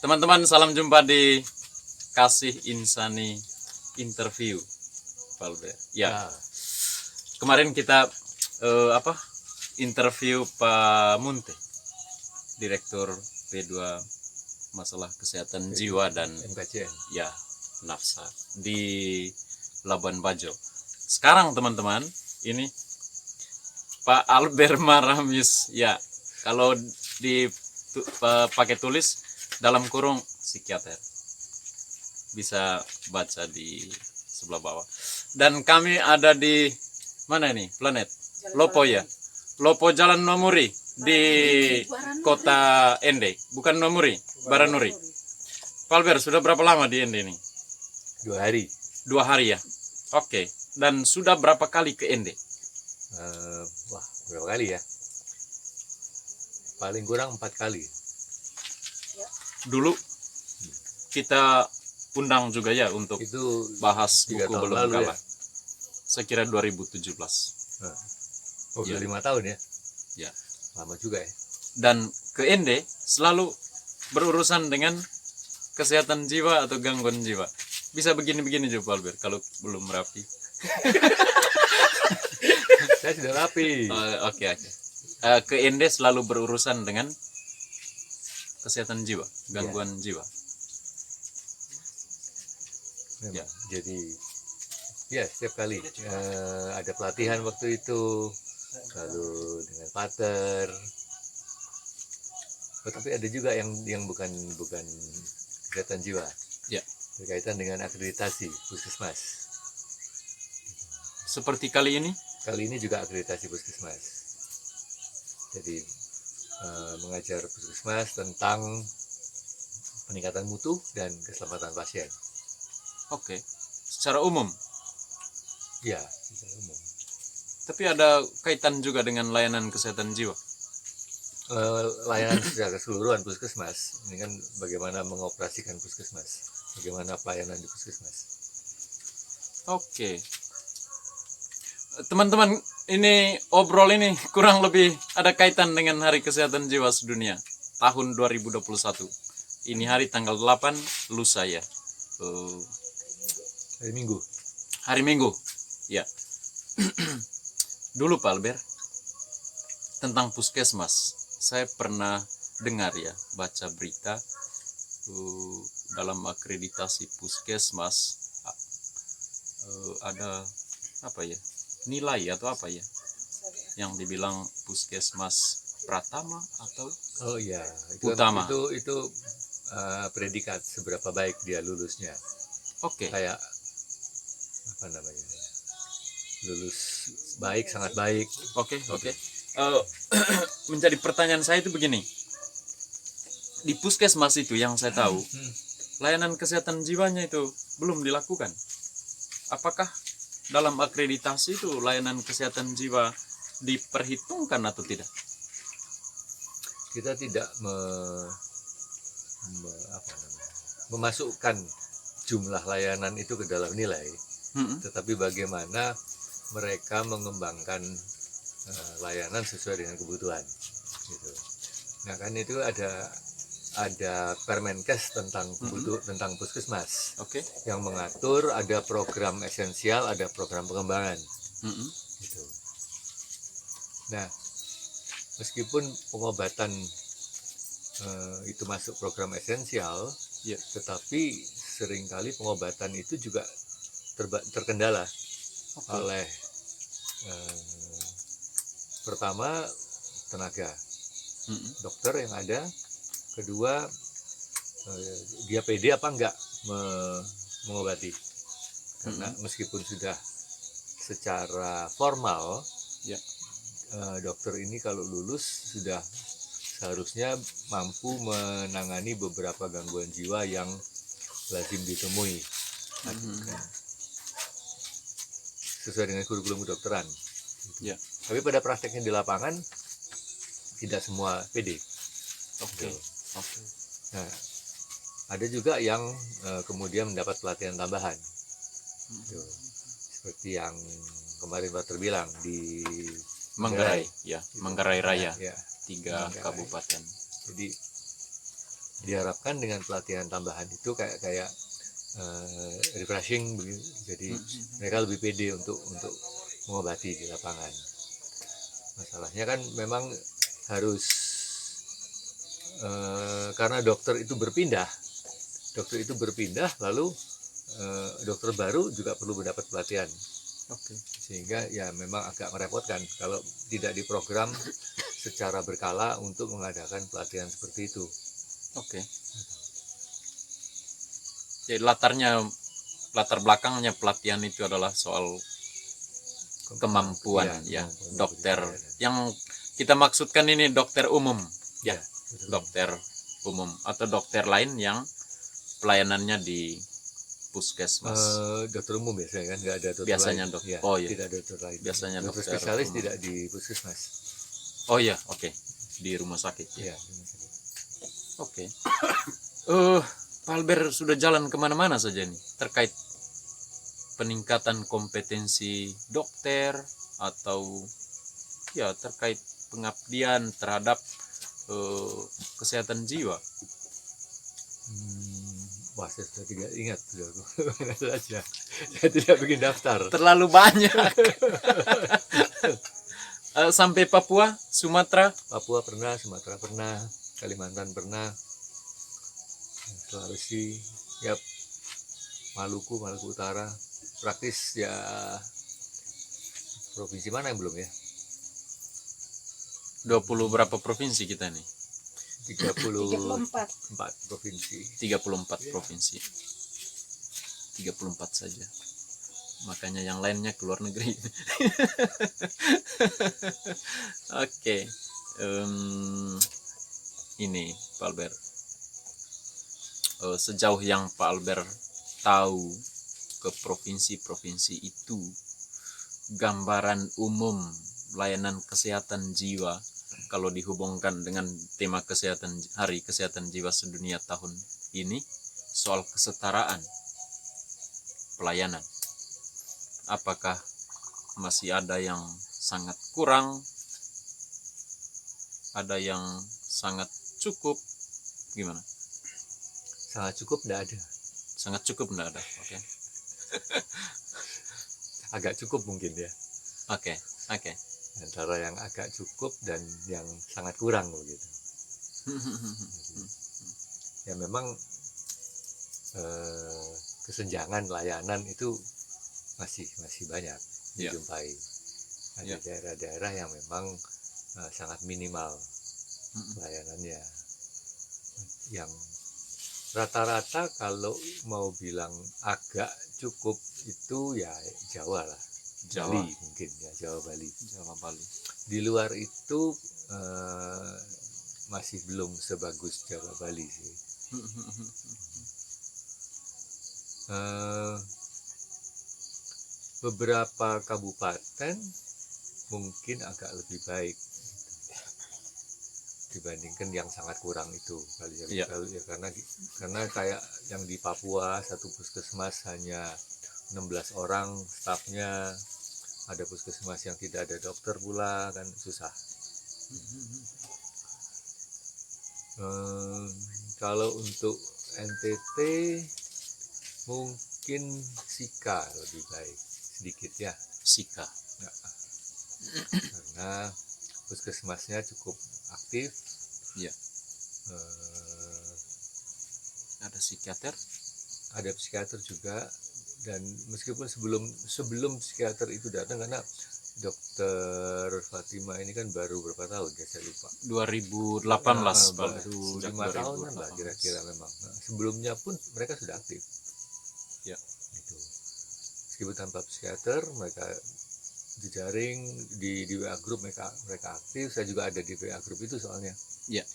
Teman-teman, salam jumpa di Kasih Insani Interview, Palbe. Ya, kemarin kita interview Pak Munte, Direktur P2 Masalah Kesehatan Jiwa dan MKCN. Ya, Nafsa di Labuan Bajo. Sekarang teman-teman, ini Pak Albert Maramis. Ya, kalau pakai tulis dalam kurung psikiater, bisa baca di sebelah bawah. Dan kami ada di mana ini? Planet Lopo ya, Lopo Jalan Nomuri di kota Ende, bukan Nomuri, Baranuri. Palber, sudah berapa lama di Ende ini? 2 hari. 2 hari ya. Oke. Dan sudah berapa kali ke Ende? Berapa kali ya? Paling kurang 4 kali. Dulu kita undang juga ya untuk Itu bahas 3 buku tahun belum lalu kalah. ya? Saya kira 2017. Udah Ya. 5 tahun ya? Ya. Lama juga ya. Dan ke Ende selalu berurusan dengan kesehatan jiwa atau gangguan jiwa. Bisa begini-begini juga Albert kalau belum rapi. Saya sudah rapi. Oke. Ke Ende selalu berurusan dengan kesehatan jiwa, gangguan jiwa. Ya. Jadi ya setiap kali ada pelatihan waktu itu, lalu dengan pater. Tapi ada juga yang bukan kesehatan jiwa. Ya. Berkaitan dengan akreditasi puskesmas. Seperti kali ini? Kali ini juga akreditasi puskesmas. Jadi mengajar puskesmas tentang peningkatan mutu dan keselamatan pasien. Oke. Secara umum? Ya, secara umum. Tapi ada kaitan juga dengan layanan kesehatan jiwa? Layanan secara keseluruhan puskesmas. Ini kan bagaimana mengoperasikan puskesmas. Bagaimana pelayanan di puskesmas. Oke. Teman-teman, ini obrol ini kurang lebih ada kaitan dengan Hari Kesehatan Jiwa Sedunia tahun 2021. Ini hari tanggal 8 lusa ya. Hari Minggu. Hari Minggu. Ya. Dulu Pak Albert, tentang puskesmas, saya pernah dengar ya, baca berita dalam akreditasi puskesmas ada apa ya? Nilai atau apa ya yang dibilang puskesmas pratama atau utama. Itu predikat seberapa baik dia lulusnya. Oke. Kayak apa namanya, lulus baik, sangat baik. Oke. Menjadi pertanyaan saya itu begini, di puskesmas itu yang saya tahu layanan kesehatan jiwanya itu belum dilakukan. Apakah dalam akreditasi itu layanan kesehatan jiwa diperhitungkan atau tidak? Kita tidak memasukkan jumlah layanan itu ke dalam nilai, tetapi bagaimana mereka mengembangkan layanan sesuai dengan kebutuhan. Gitu. Nah kan itu ada Permenkes tentang tentang puskesmas, yang mengatur ada program esensial, ada program pengembangan. Gitu. Nah, meskipun pengobatan itu masuk program esensial, tetapi seringkali pengobatan itu juga terkendala oleh pertama tenaga dokter yang ada. Kedua, dia pede apa enggak mengobati, karena meskipun sudah secara formal dokter ini kalau lulus sudah seharusnya mampu menangani beberapa gangguan jiwa yang lazim ditemui sesuai dengan kurikulum kedokteran. Tapi pada prakteknya di lapangan tidak semua pede. Nah, ada juga yang kemudian mendapat pelatihan tambahan, seperti yang kemarin Pak terbilang di Manggarai, Manggarai Raya, 3 Manggarai. kabupaten. diharapkan dengan pelatihan tambahan itu kayak refreshing begitu. Jadi mereka lebih pede untuk mengobati di lapangan. Masalahnya kan memang harus karena dokter itu berpindah lalu dokter baru juga perlu mendapat pelatihan. Oke. Sehingga ya memang agak merepotkan kalau tidak diprogram secara berkala untuk mengadakan pelatihan seperti itu. Oke. Jadi latar belakangnya pelatihan itu adalah soal kemampuan ya, dokter yang kita maksudkan ini dokter umum ya, dokter umum atau dokter lain yang pelayanannya di puskesmas. Dokter umum biasanya kan, nggak ada dokter Biasanya lain. dokter. Ya, Oh iya. tidak ada dokter lain. Biasanya dokter dokter spesialis umum. tidak di puskesmas. Oh iya, oke. Di rumah sakit ya. Ya, rumah sakit. Oke. Pak Albert sudah jalan kemana-mana saja nih terkait peningkatan kompetensi dokter atau ya terkait pengabdian terhadap kesehatan jiwa. Wah, saya sudah tidak ingat sudah. Saja. Saya tidak bikin daftar. Terlalu banyak. Sampai Papua, Sumatera. Papua pernah, Sumatera pernah, Kalimantan pernah, Sulawesi, ya, Maluku Utara. Praktis ya, provinsi mana yang belum ya? 20 berapa provinsi kita nih? 34 provinsi. 34 provinsi. 34 saja. Makanya yang lainnya keluar negeri. Oke. Ini Pak Albert. Sejauh yang Pak Albert tahu ke provinsi-provinsi itu, gambaran umum layanan kesehatan jiwa kalau dihubungkan dengan tema Hari Kesehatan Jiwa Sedunia tahun ini soal kesetaraan pelayanan, apakah masih ada yang sangat kurang, ada yang sangat cukup, gimana? Sangat cukup enggak ada. Sangat cukup enggak ada. Oke. Agak cukup mungkin ya. Oke. Antara yang agak cukup dan yang sangat kurang begitu. Ya memang kesenjangan layanan itu masih banyak dijumpai. Ada daerah-daerah yang memang sangat minimal layanannya. Yang rata-rata kalau mau bilang agak cukup itu ya Jawa lah. Bali mungkin ya, Jawa Bali. Di luar itu masih belum sebagus Jawa Bali sih. Beberapa kabupaten mungkin agak lebih baik dibandingkan yang sangat kurang itu kali ya. Karena kayak yang di Papua satu puskesmas hanya 16 orang stafnya, ada puskesmas yang tidak ada dokter pula, kan susah. Kalau untuk NTT mungkin Sika lebih baik sedikit ya. Sika. Karena puskesmasnya cukup aktif. Ya. Ada psikiater. Ada psikiater juga, dan meskipun sebelum psikiater itu datang, karena Dokter Fatima ini kan baru berapa tahun ya, saya lupa. 2018 baru 5 tahun lah kira-kira memang. Sebelumnya pun mereka sudah aktif. Ya. Itu. Meskipun tanpa psikiater, mereka jejaring di WA group mereka aktif. Saya juga ada di WA group itu soalnya. Ya.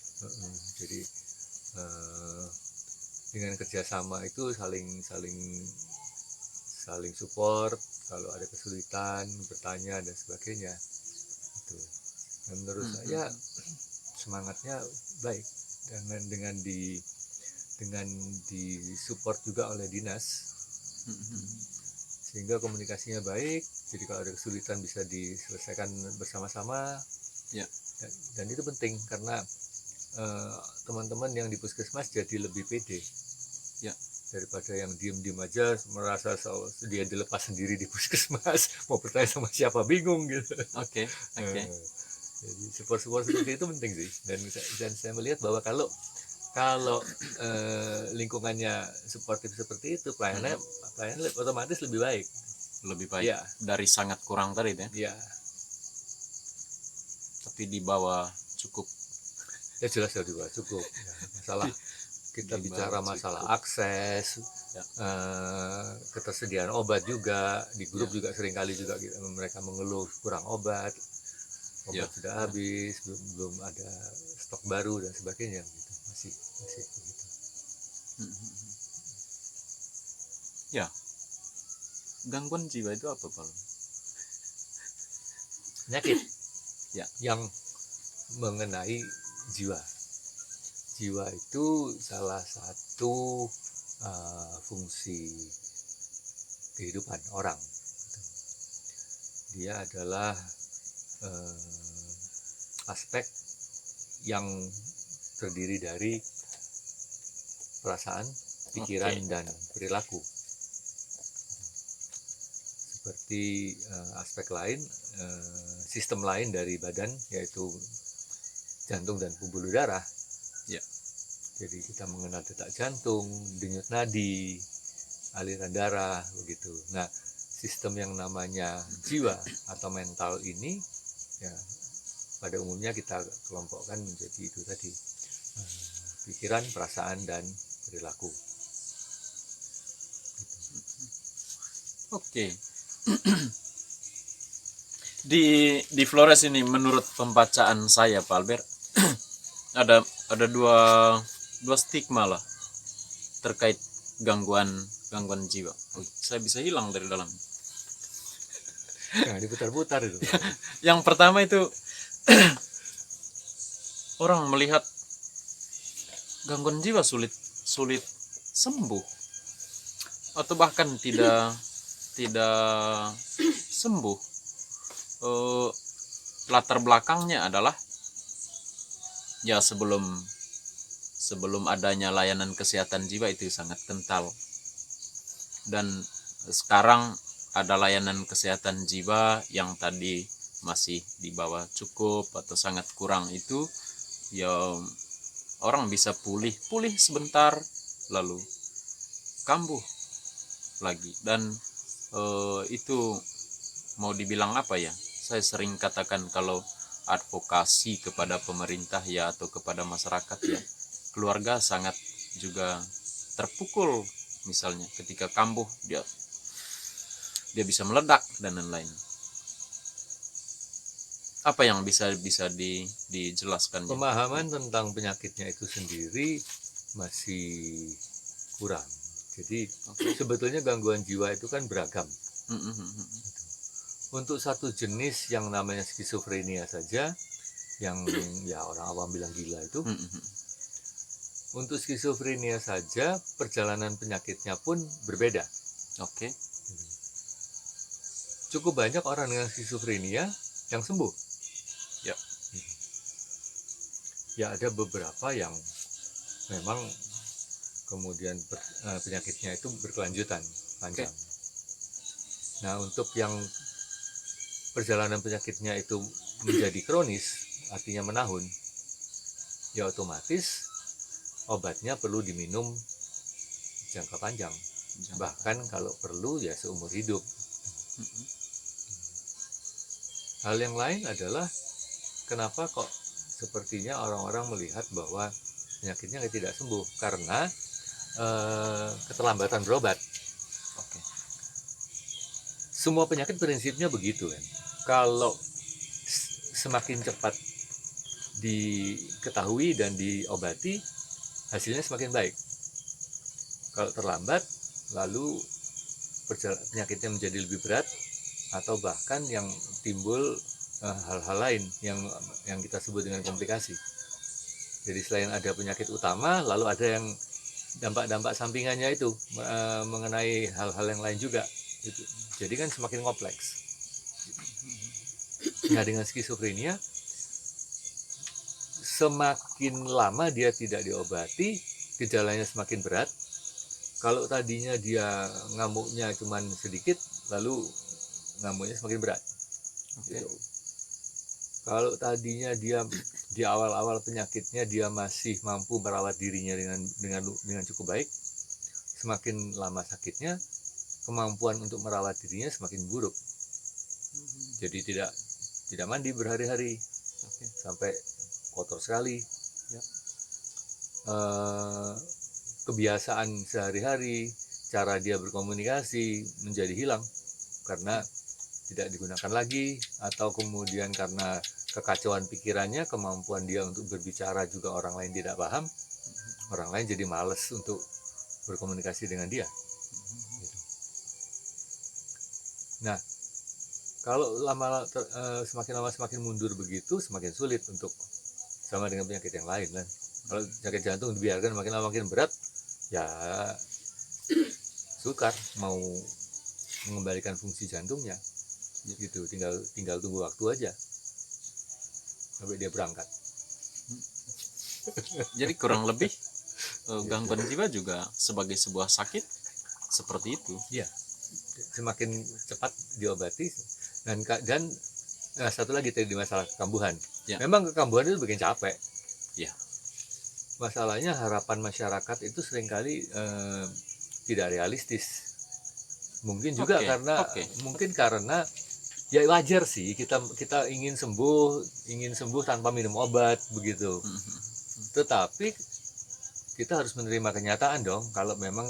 Jadi dengan kerjasama itu saling support kalau ada kesulitan, bertanya dan sebagainya. Itu. Dan menurut saya semangatnya baik, dan dengan di support juga oleh dinas, sehingga komunikasinya baik. Jadi kalau ada kesulitan bisa diselesaikan bersama-sama. Ya. Dan itu penting karena teman-teman yang di puskesmas jadi lebih pede Ya. daripada yang diem-diem aja merasa dia dilepas sendiri di puskesmas, mau bertanya sama siapa bingung gitu. Oke. Jadi support seperti itu penting sih, dan saya melihat bahwa kalau lingkungannya suportif seperti itu, pelayanan otomatis lebih baik. Lebih baik Ya. dari sangat kurang tadi ya. Ya, Tapi di bawah cukup. ya jelas di bawah cukup. Ya, masalah kita Di bicara bawah masalah cukup. akses, Ya. ketersediaan obat juga di grup Ya. juga seringkali juga mereka mengeluh kurang obat Ya. sudah habis, belum ada stok baru dan sebagainya gitu. Masih begitu. Ya. Gangguan jiwa itu apa, Pak? Penyakit Ya. yang mengenai jiwa. Jiwa itu salah satu fungsi kehidupan orang. Dia adalah aspek yang terdiri dari perasaan, pikiran, dan perilaku. Seperti aspek lain, sistem lain dari badan, yaitu jantung dan pembuluh darah. Ya. Jadi kita mengenal detak jantung, denyut nadi, aliran darah, begitu. Nah, sistem yang namanya jiwa atau mental ini, ya pada umumnya kita kelompokkan menjadi itu tadi, pikiran, perasaan, dan perilaku. Oke. Di Flores ini menurut pembacaan saya, Pak Albert, ada dua stigma lah terkait gangguan jiwa. Saya bisa hilang dari dalam. Nah, diputar-putar itu. Yang pertama itu orang melihat gangguan jiwa sulit sembuh atau bahkan tidak sembuh. Latar belakangnya adalah ya sebelum adanya layanan kesehatan jiwa itu sangat kental, dan sekarang ada layanan kesehatan jiwa yang tadi masih di bawah cukup atau sangat kurang, itu ya orang bisa pulih sebentar lalu kambuh lagi. Dan itu mau dibilang apa ya, saya sering katakan kalau advokasi kepada pemerintah ya atau kepada masyarakat ya, keluarga sangat juga terpukul misalnya ketika kambuh dia bisa meledak dan lain-lain. Apa yang bisa dijelaskan? Pemahaman tentang penyakitnya itu sendiri masih kurang. Jadi sebetulnya gangguan jiwa itu kan beragam. Untuk satu jenis yang namanya skizofrenia saja, yang ya orang awam bilang gila itu, untuk skizofrenia saja perjalanan penyakitnya pun berbeda. Oke. Cukup banyak orang dengan skizofrenia yang sembuh. Ya. Ya ada beberapa yang memang kemudian penyakitnya itu berkelanjutan panjang. Nah, untuk yang perjalanan penyakitnya itu menjadi kronis, artinya menahun, ya otomatis obatnya perlu diminum jangka panjang. Bahkan kalau perlu ya seumur hidup. Hal yang lain adalah kenapa kok sepertinya orang-orang melihat bahwa penyakitnya tidak sembuh, karena keterlambatan berobat. Semua penyakit prinsipnya begitu kan. Kalau semakin cepat diketahui dan diobati, hasilnya semakin baik. Kalau terlambat, lalu penyakitnya menjadi lebih berat, atau bahkan yang timbul hal-hal lain yang kita sebut dengan komplikasi. Jadi selain ada penyakit utama, lalu ada yang dampak-dampak sampingannya itu mengenai hal-hal yang lain juga. Jadi kan semakin kompleks. Nah, dengan skizofrenia semakin lama dia tidak diobati, gejalanya semakin berat. Kalau tadinya dia ngamuknya cuman sedikit, lalu ngamuknya semakin berat. Oke. Gitu. Kalau tadinya dia di awal-awal penyakitnya dia masih mampu merawat dirinya dengan cukup baik, semakin lama sakitnya, kemampuan untuk merawat dirinya semakin buruk. Jadi tidak mandi berhari-hari, Oke. sampai kotor sekali. Ya. Kebiasaan sehari-hari, cara dia berkomunikasi menjadi hilang karena tidak digunakan lagi, atau kemudian karena kekacauan pikirannya, kemampuan dia untuk berbicara juga orang lain tidak paham, orang lain jadi males untuk berkomunikasi dengan dia. Gitu. Nah, kalau semakin lama semakin mundur begitu, semakin sulit untuk, sama dengan penyakit yang lain kan. Kalau penyakit jantung dibiarkan makin lama makin berat, ya sukar mau mengembalikan fungsi jantungnya. Gitu, tinggal tunggu waktu aja sampai dia berangkat. Jadi kurang lebih gangguan jiwa juga sebagai sebuah sakit seperti itu. Iya, semakin cepat diobati. Dan satu lagi tadi masalah kekambuhan. Ya. Memang kekambuhan itu bikin capek. Ya. Masalahnya harapan masyarakat itu seringkali tidak realistis. Mungkin juga karena ya wajar sih, kita ingin sembuh tanpa minum obat begitu. Tetapi kita harus menerima kenyataan dong kalau memang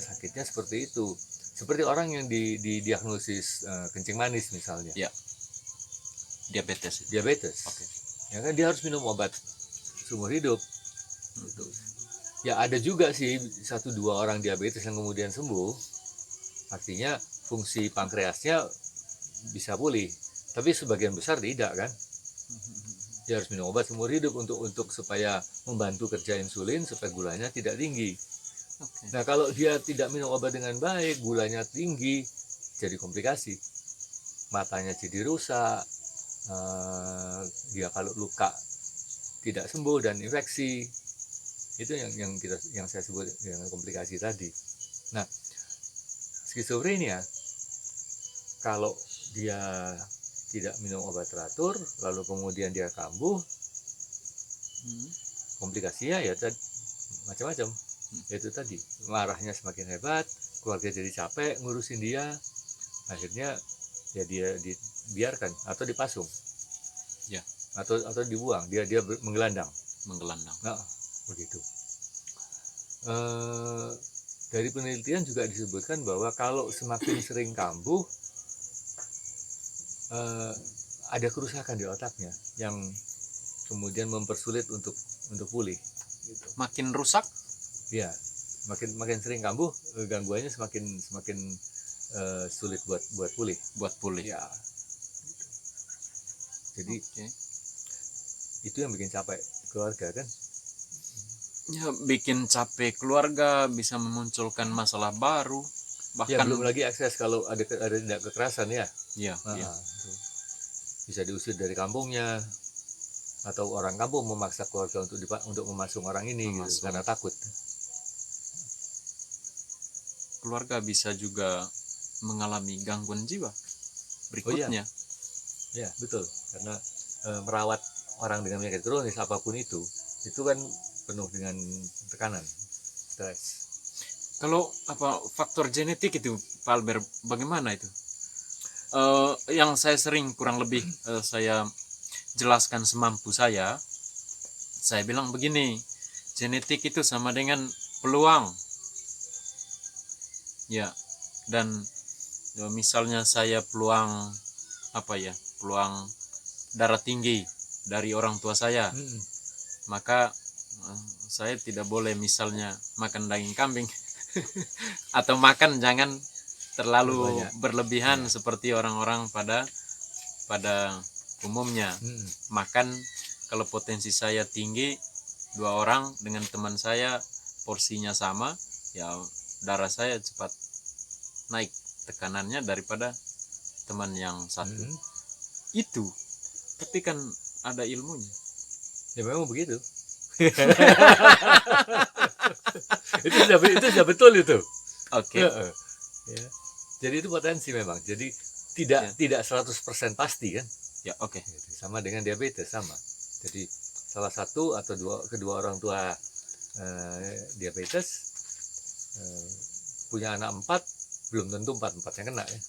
sakitnya seperti itu. Seperti orang yang didiagnosis kencing manis misalnya. Ya. Diabetes. Oke. Ya kan dia harus minum obat seumur hidup. Gitu. Ya ada juga sih 1-2 orang diabetes yang kemudian sembuh. Artinya fungsi pankreasnya bisa pulih. Tapi sebagian besar tidak kan. Dia harus minum obat seumur hidup untuk supaya membantu kerja insulin supaya gulanya tidak tinggi. Okay. Nah kalau dia tidak minum obat dengan baik, gulanya tinggi, jadi komplikasi. Matanya jadi rusak, dia kalau luka tidak sembuh dan infeksi. Itu yang saya sebut dengan komplikasi tadi. Nah, skizofrenia kalau dia tidak minum obat teratur, lalu kemudian dia kambuh, komplikasinya ya macam-macam. Itu tadi, marahnya semakin hebat, keluarga jadi capek ngurusin dia, akhirnya ya dia dibiarkan atau dipasung, ya, atau dibuang, dia menggelandang. Nah, begitu. Dari penelitian juga disebutkan bahwa kalau semakin sering kambuh, ada kerusakan di otaknya yang kemudian mempersulit untuk pulih. Gitu. Makin rusak? Ya, makin sering kambuh, gangguannya semakin sulit buat pulih. Ya. Gitu. Jadi itu yang bikin capek keluarga kan? Ya, bikin capek keluarga, bisa memunculkan masalah baru. Bahkan ya, belum lagi akses kalau ada tindak kekerasan ya. Iya. Bisa diusir dari kampungnya, atau orang kampung memaksa keluarga untuk memasung orang ini gitu, karena takut. Keluarga bisa juga mengalami gangguan jiwa berikutnya. Ya, betul. Karena merawat orang dengan penyakit kronis apapun itu kan penuh dengan tekanan, stres. Kalau faktor genetik itu, Pak Albert, bagaimana itu? Yang saya sering kurang lebih saya jelaskan semampu saya bilang begini, genetik itu sama dengan peluang. Ya, dan misalnya saya peluang darah tinggi dari orang tua saya, maka saya tidak boleh misalnya makan daging kambing atau makan jangan terlalu berlebihan seperti orang-orang pada umumnya. Makan kalau potensi saya tinggi, 2 orang dengan teman saya porsinya sama, ya darah saya cepat naik tekanannya daripada teman yang satu. Itu tapi kan ada ilmunya. Ya memang begitu. itu sudah betul itu. Oke. Heeh. Ya. Jadi itu potensi memang. Jadi tidak 100% pasti kan. Ya, oke. Gitu. Sama dengan diabetes sama. Jadi salah satu atau kedua orang tua diabetes punya anak 4, belum tentu 4-4 yang kena ya.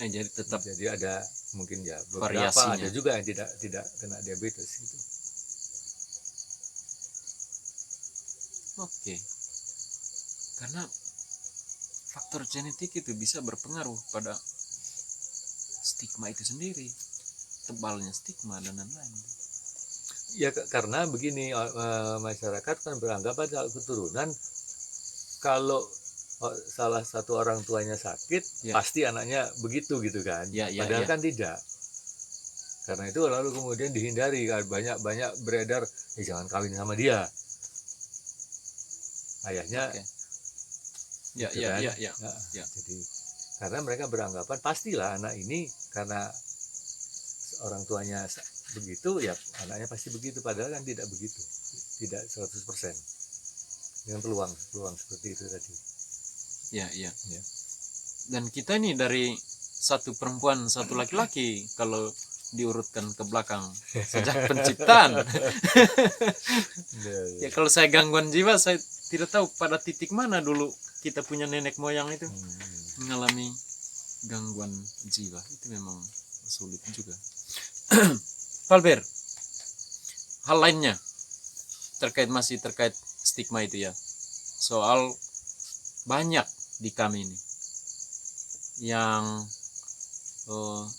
Jadi tetap Jadi ada mungkin ya beberapa, variasinya. ada juga yang tidak kena diabetes gitu. Oke. Karena faktor genetik itu bisa berpengaruh pada stigma itu sendiri, tebalnya stigma dan lain-lain. Ya karena begini, masyarakat kan beranggapan kalau keturunan, kalau salah satu orang tuanya sakit, Ya. pasti anaknya begitu gitu kan. Ya, ya, Padahal ya. kan tidak. Karena itu lalu kemudian dihindari kan, banyak beredar, jangan kawin sama dia. Ayahnya Oke. Ya, gitu ya, kan. ya, ya. Nah, Ya. jadi karena mereka beranggapan pastilah anak ini karena orang tuanya begitu, ya anaknya pasti begitu, padahal kan tidak begitu. Tidak 100%. Dengan peluang seperti itu tadi. Ya, ya. Ya. Dan kita ini dari satu perempuan, satu laki-laki kalau diurutkan ke belakang sejak penciptaan. Ya, kalau saya gangguan jiwa, saya tidak tahu pada titik mana dulu kita punya nenek moyang itu mengalami gangguan jiwa. Itu memang sulit juga. Valber, hal lainnya masih terkait stigma itu ya, soal banyak di kami ini yang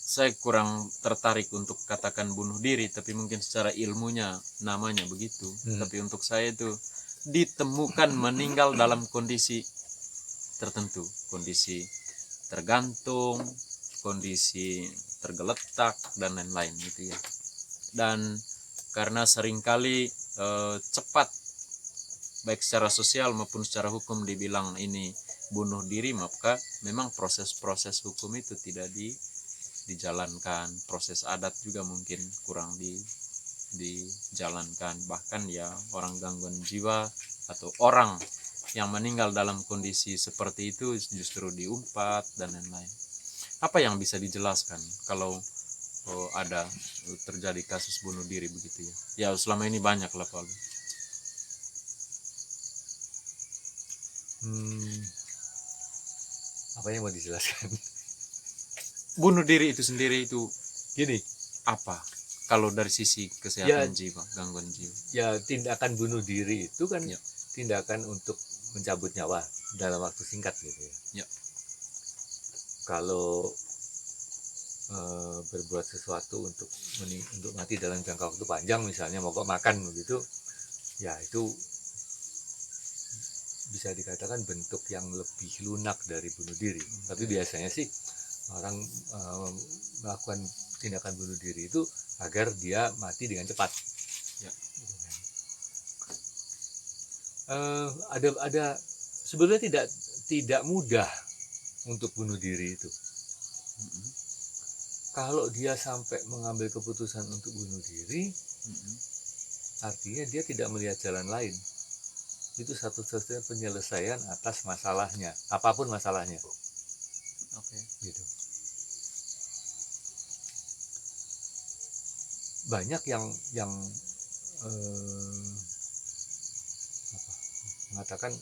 saya kurang tertarik untuk katakan bunuh diri, tapi mungkin secara ilmunya namanya begitu. Tapi untuk saya itu ditemukan meninggal dalam kondisi tertentu, kondisi tergantung, kondisi tergeletak dan lain-lain gitu ya. Dan karena seringkali cepat baik secara sosial maupun secara hukum dibilang ini bunuh diri, maka memang proses-proses hukum itu tidak dijalankan, proses adat juga mungkin kurang dijalankan. Bahkan ya orang gangguan jiwa atau orang yang meninggal dalam kondisi seperti itu justru diumpat dan lain-lain. Apa yang bisa dijelaskan kalau ada terjadi kasus bunuh diri begitu ya? Ya selama ini banyak lah Pak. Apa yang mau dijelaskan? Bunuh diri itu sendiri itu Gini, apa? Kalau dari sisi kesehatan jiwa, gangguan jiwa. Ya tindakan bunuh diri itu kan Ya. tindakan untuk mencabut nyawa dalam waktu singkat gitu ya. Ya. Kalau berbuat sesuatu untuk mati dalam jangka waktu panjang, misalnya mogok makan begitu, ya itu bisa dikatakan bentuk yang lebih lunak dari bunuh diri. Tapi biasanya sih orang melakukan tindakan bunuh diri itu agar dia mati dengan cepat. Ya. Ada sebetulnya tidak mudah untuk bunuh diri itu. Kalau dia sampai mengambil keputusan untuk bunuh diri, artinya dia tidak melihat jalan lain. Itu satu-satunya penyelesaian atas masalahnya, apapun masalahnya. Oke. Gitu. Banyak yang mengatakan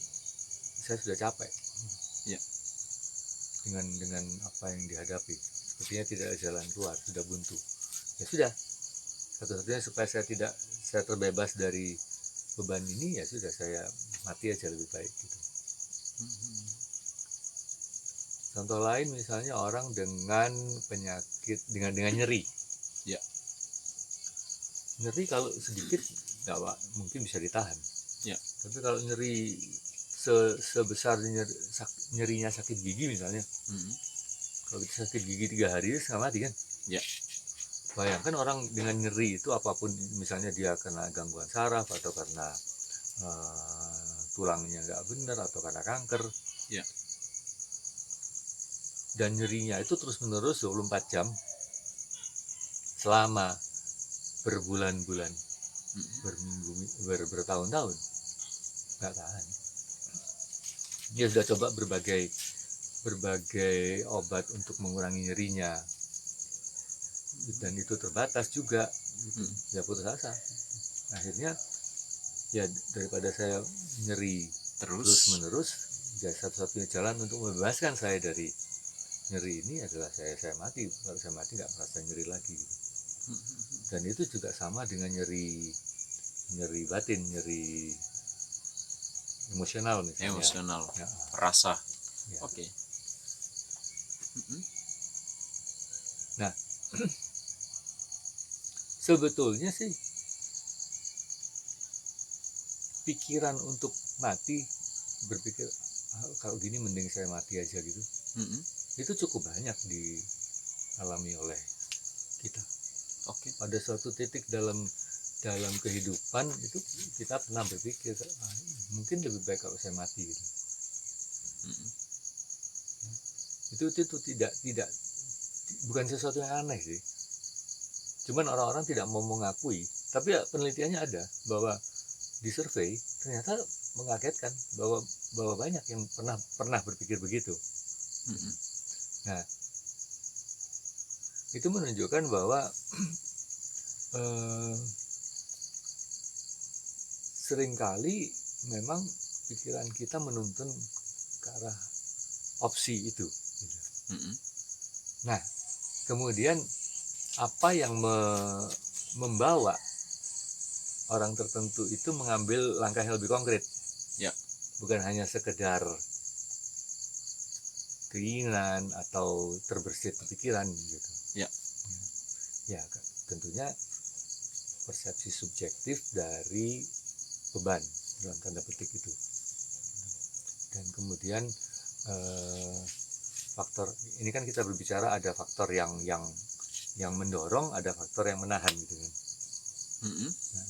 saya sudah capek. Ya. Dengan apa yang dihadapi, sepertinya tidak ada jalan keluar, sudah buntu. Ya sudah, satu-satunya supaya saya terbebas dari beban ini, ya sudah, saya mati aja lebih baik gitu. Contoh lain misalnya orang dengan penyakit dengan nyeri. Ya. Nyeri kalau sedikit nggak mungkin bisa ditahan. Ya. Tapi kalau nyeri sebesar nyerinya sakit gigi misalnya, kalau kita sakit gigi 3 hari sama mati kan? Ya. Bayangkan orang dengan nyeri itu, apapun, misalnya dia kena gangguan saraf atau karena tulangnya nggak benar atau karena kanker. Ya. Dan nyerinya itu terus menerus 24 jam selama berbulan-bulan. bertahun-tahun nggak tahan. Dia sudah coba berbagai obat untuk mengurangi nyerinya, dan itu terbatas juga gitu. Ya putus asa. Akhirnya ya daripada saya nyeri terus menerus, ya satu-satunya jalan untuk membebaskan saya dari nyeri ini adalah saya mati. Kalau saya mati nggak merasa nyeri lagi gitu. Dan itu juga sama dengan nyeri batin, nyeri emosional misalnya. Emosional, Ya. rasa. Ya. Oke. Nah, sebetulnya sih pikiran untuk mati, berpikir kalau gini mending saya mati aja gitu, itu cukup banyak dialami oleh kita. Oke. Pada suatu titik dalam kehidupan itu kita pernah berpikir mungkin lebih baik kalau saya mati gitu. Itu tidak bukan sesuatu yang aneh sih. Cuman orang-orang tidak mau mengakui. Tapi ya, penelitiannya ada bahwa di survei ternyata mengagetkan bahwa banyak yang pernah berpikir begitu. Nah, itu menunjukkan bahwa seringkali memang pikiran kita menuntun ke arah opsi itu. Nah, kemudian apa yang membawa orang tertentu itu mengambil langkah yang lebih konkret? Ya. Bukan hanya sekedar keinginan atau terbersit pikiran gitu. Ya. Ya, tentunya persepsi subjektif dari beban dalam tanda petik itu. Dan kemudian faktor ini kan kita berbicara ada faktor yang mendorong, ada faktor yang menahan gitu kan. Nah,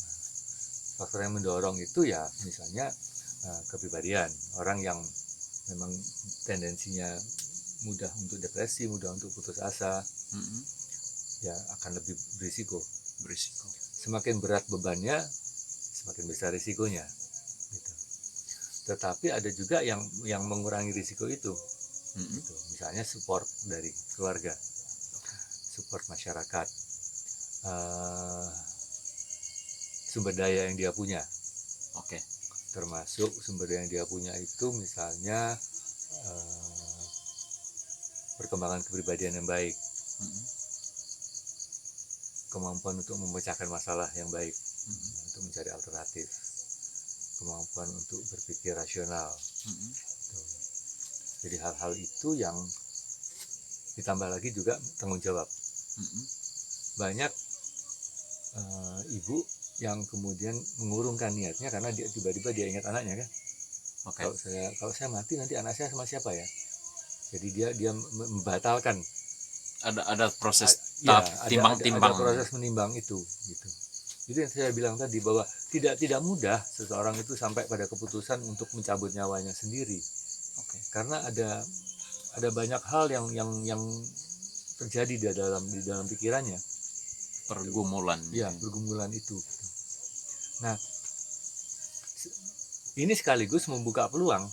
faktor yang mendorong itu ya misalnya kepribadian orang yang memang tendensinya mudah untuk depresi, mudah untuk putus asa, ya akan lebih berisiko. Semakin berat bebannya, semakin besar risikonya. Gitu. Tetapi ada juga yang mengurangi risiko itu. Gitu. Misalnya support dari keluarga, support masyarakat, sumber daya yang dia punya. Oke. Termasuk sumber daya yang dia punya itu misalnya perkembangan kepribadian yang baik, kemampuan untuk memecahkan masalah yang baik, untuk mencari alternatif, kemampuan untuk berpikir rasional. Jadi hal-hal itu yang ditambah lagi juga tanggung jawab. Banyak ibu yang kemudian mengurungkan niatnya karena dia tiba-tiba dia ingat anaknya kan. Okay. Kalau saya mati nanti anak saya sama siapa ya? Jadi dia membatalkan. Ada proses timbang-timbang. Ada proses menimbang itu gitu. Jadi yang saya bilang tadi bahwa tidak mudah seseorang itu sampai pada keputusan untuk mencabut nyawanya sendiri. Okay. Karena ada banyak hal yang terjadi di dalam pikirannya. Pergumulan. Ya, pergumulan itu. Nah, ini sekaligus membuka peluang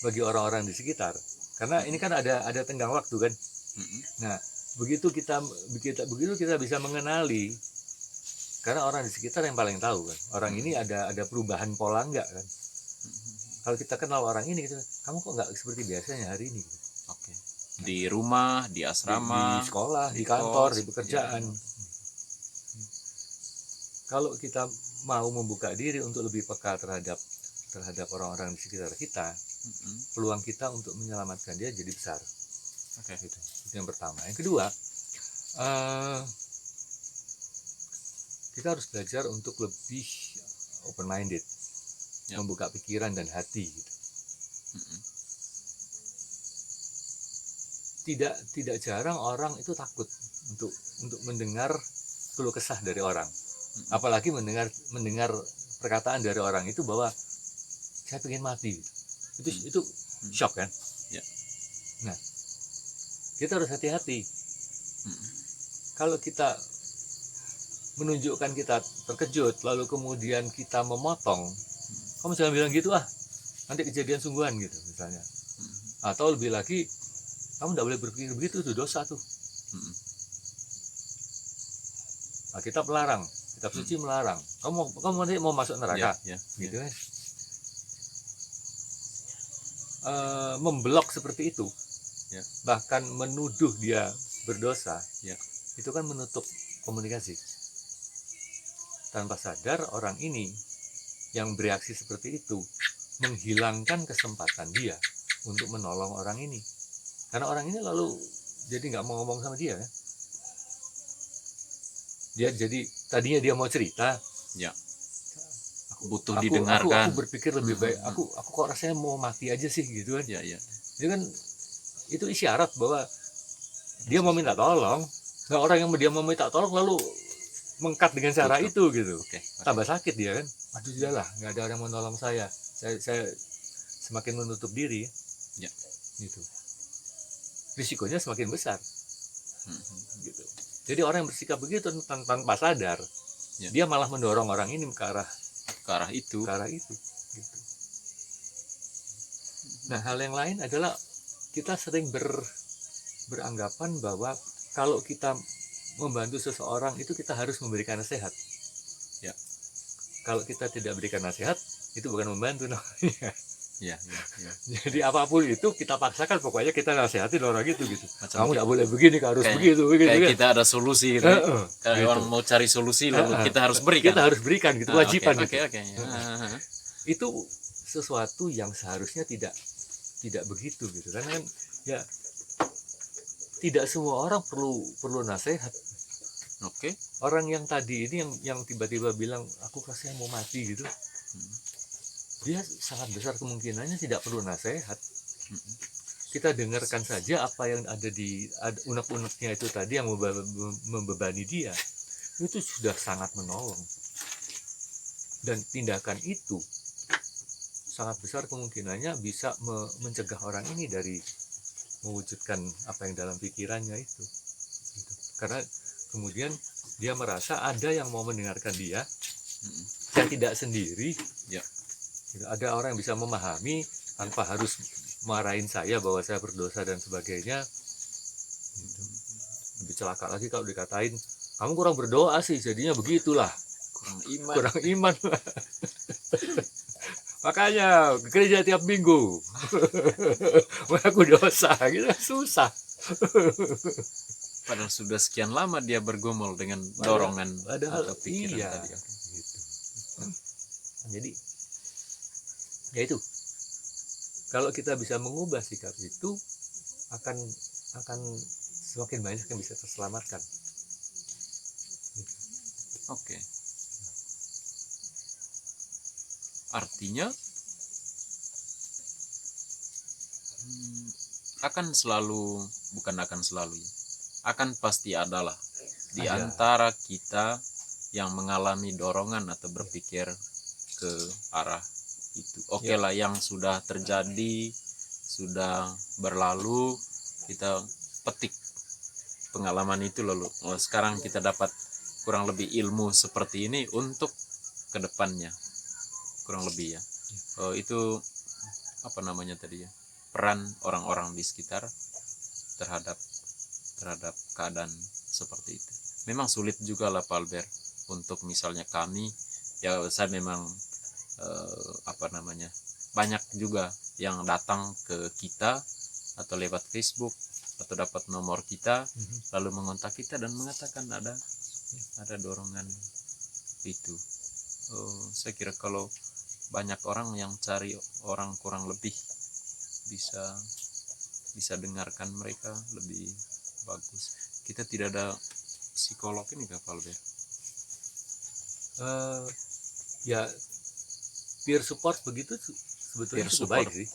bagi orang-orang di sekitar. Karena ini kan ada tenggang waktu kan. Nah, begitu kita bisa mengenali, karena orang di sekitar yang paling tahu kan. Orang ini ada perubahan pola enggak kan. Kalau kita kenal orang ini, gitu, kamu kok nggak seperti biasanya hari ini? Gitu. Oke. Di rumah, di asrama, di sekolah, di kantor, di pekerjaan. Kalau kita mau membuka diri untuk lebih peka terhadap orang-orang di sekitar kita, peluang kita untuk menyelamatkan dia jadi besar. Okay. Gitu. Itu yang pertama. Yang kedua, kita harus belajar untuk lebih open minded, membuka pikiran dan hati. Gitu. Tidak jarang orang itu takut untuk mendengar keluh kesah dari orang, apalagi mendengar perkataan dari orang itu bahwa saya pengen mati. Itu shock kan? Yeah. Nah, kita harus hati-hati. Kalau kita menunjukkan kita terkejut, lalu kemudian kita memotong, kamu jangan bilang gitu nanti kejadian sungguhan gitu misalnya. Atau lebih lagi, kamu tidak boleh berpikir begitu, itu dosa tuh. Nah, kitab melarang, kitab suci melarang. Kamu nanti mau masuk neraka, gitu kan? Memblok seperti itu, bahkan menuduh dia berdosa, itu kan menutup komunikasi. Tanpa sadar orang ini yang bereaksi seperti itu menghilangkan kesempatan dia untuk menolong orang ini, karena orang ini lalu jadi nggak mau ngomong sama dia kan? Dia jadi tadinya dia mau cerita, butuh didengarkan. Aku berpikir lebih baik, aku kok rasanya mau mati aja sih gitu kan. Jadi kan itu isyarat bahwa dia mau minta tolong. Nah, orang yang dia mau minta tolong lalu mengkat dengan cara itu gitu. Tambah sakit dia kan. Aduh sudahlah, nggak ada orang mau nolong saya semakin menutup diri gitu. Risikonya semakin besar gitu. Jadi orang yang bersikap begitu tanpa sadar, dia malah mendorong orang ini ke arah itu gitu. Nah, hal yang lain adalah kita sering beranggapan bahwa kalau kita membantu seseorang itu kita harus memberikan nasihat. Kalau kita tidak berikan nasihat, itu bukan membantu namanya. Jadi apapun itu kita paksakan, pokoknya kita nasihatin orang gitu. Kamu tidak boleh begini, harus begitu. Kayak kita ada solusi gitu. Kayak orang mau cari solusi lalu kita harus berikan. Kita harus berikan gitu, kewajiban gitu. Itu sesuatu yang seharusnya tidak begitu gitu. Karena kan tidak semua orang perlu nasihat. Orang yang tadi ini yang tiba-tiba bilang aku rasanya mau mati gitu, dia sangat besar kemungkinannya tidak perlu nasihat. Kita dengarkan saja apa yang ada di unek-uneknya itu tadi yang membebani dia, itu sudah sangat menolong. Dan tindakan itu sangat besar kemungkinannya bisa mencegah orang ini dari mewujudkan apa yang dalam pikirannya itu gitu. Karena kemudian dia merasa ada yang mau mendengarkan dia, saya tidak sendiri. Ada orang yang bisa memahami tanpa harus marahin saya bahwa saya berdosa dan sebagainya gitu. Lebih celaka lagi kalau dikatain kamu kurang berdoa sih, jadinya begitulah, kurang iman lah. Makanya ke gereja tiap minggu mengaku dosa gitu, susah. Padahal sudah sekian lama dia bergumul dengan dorongan atau pikiran tadi. Gitu. Jadi ya itu, kalau kita bisa mengubah sikap itu akan semakin banyak yang bisa terselamatkan. Artinya akan pasti adalah di antara kita yang mengalami dorongan atau berpikir ke arah itu. Lah, yang sudah terjadi, sudah berlalu, kita petik pengalaman itu lalu sekarang kita dapat kurang lebih ilmu seperti ini untuk kedepannya, kurang lebih itu apa namanya tadi peran orang-orang di sekitar terhadap keadaan seperti itu. Memang sulit juga lah Pak Albert, untuk misalnya kami saya memang banyak juga yang datang ke kita atau lewat Facebook atau dapat nomor kita lalu mengontak kita dan mengatakan ada dorongan itu. Saya kira kalau banyak orang yang cari orang kurang lebih bisa dengarkan mereka lebih bagus. Kita tidak ada psikolog ini Pak Albert? Peer support begitu sebetulnya cukup baik sih.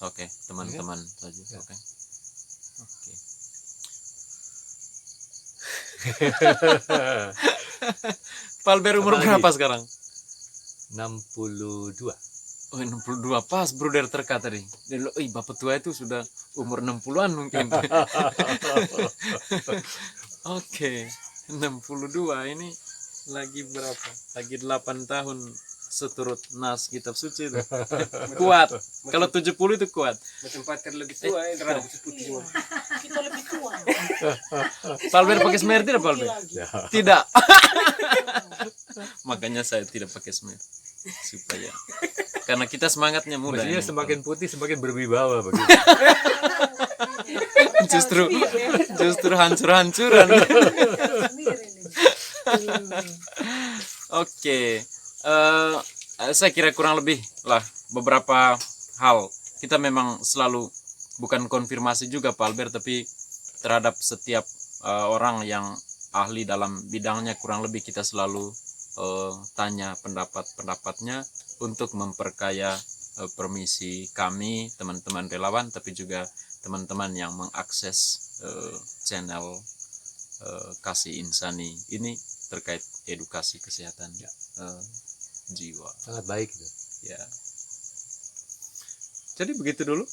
Teman-teman saja. Pak Albert umur berapa sekarang? 62. 62, pas bruder terka tadi. Bapak tua itu sudah umur 60-an mungkin. 62 ini lagi berapa? Lagi 8 tahun seturut nas kitab suci itu. Kuat. Kalau 70 itu kuat. Macam pater lebih tua yang rambut putih semua. Kita lebih tua. Pak Albert pakai smear tidak, Pak Albert? Ya. Tidak. Makanya saya tidak pakai smear. Supaya karena kita semangatnya muda. Maksudnya ini. semakin putih semakin berwibawa begitu. justru hancur-hancuran. Oke. Saya kira kurang lebih lah beberapa hal. Kita memang selalu bukan konfirmasi juga Pak Albert, tapi terhadap setiap orang yang ahli dalam bidangnya kurang lebih kita selalu tanya pendapat-pendapatnya untuk memperkaya permisi kami teman-teman relawan, tapi juga teman-teman yang mengakses channel Kasih Insani ini terkait edukasi kesehatan jiwa. Sangat baik itu. Ya. Jadi begitu dulu.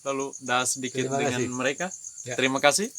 Lalu dah sedikit Terima dengan kasih. mereka. Ya. Terima kasih.